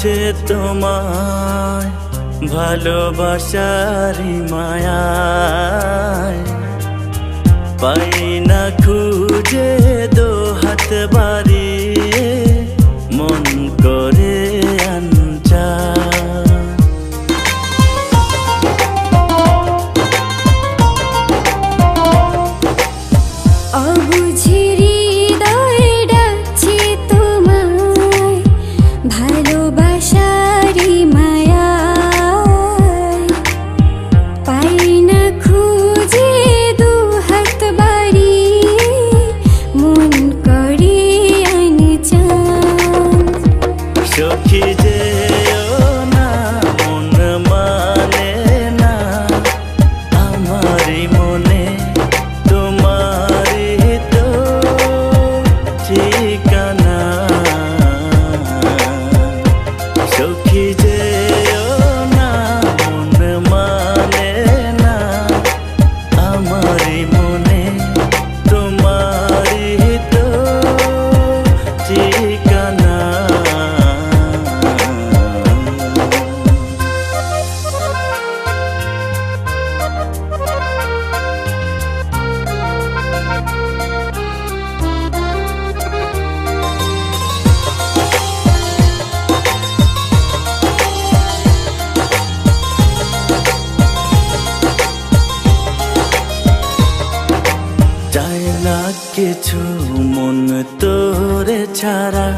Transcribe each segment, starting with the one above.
আছে তোমায় ভালোবাসারি মায়ায়, পাই না খুঁজে দো হাত বাড়িয়ে মন করে আনচান। অবুঝে হৃদয় ডাকছে তোমায় ভালোবাসারি মায়ায়, পাই না খুঁজে দু হাত বাড়িয়ে মন করে আনচান। সখী যেও না মন মানে না আমারি মনে, তোমারি তো ঠিকানা। সখী যেও না মন মানে না আমারি মনে, তোমারি তো ঠিকানা। চাই না কিছু মন তোরে ছাড়া,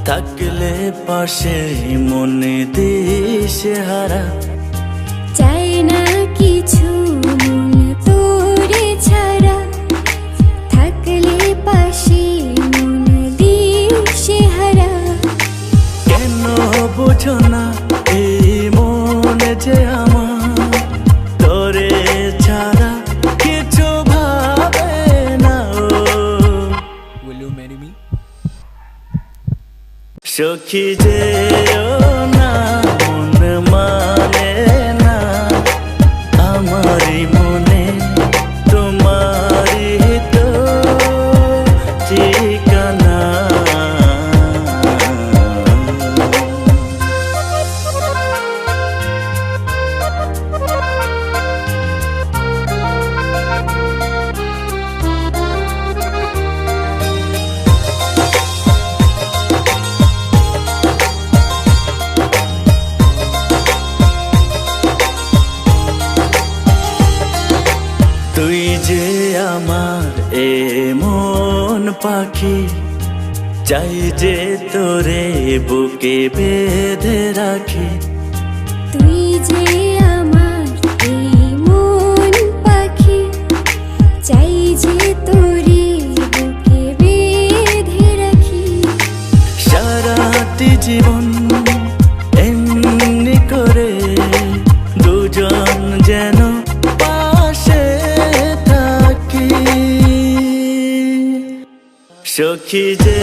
থাকলে পাশে মনে দিশে হারা। চাই না কিছু মন তোরে ছাড়া, থাকলে পাশে মন দিশে হারা। কেন বুঝো না এই মন যে আমার, তোরে ছাড়া কিছু ভাবে না ও। Will you marry me? সখী যেও না মন মানে না আমারি মনে, তোমারি তো ঠিকানা। তুই যে আমার এ মন পাখি, চাই যে তোরে বুকে বেঁধে রাখি। তুই যে আমার এই মন পাখি, চাই যে তোরে বুকে বেঁধে রাখি। সারাটি জীবন এমনি করে দুজন যেন পাশে থাকি। সখী যে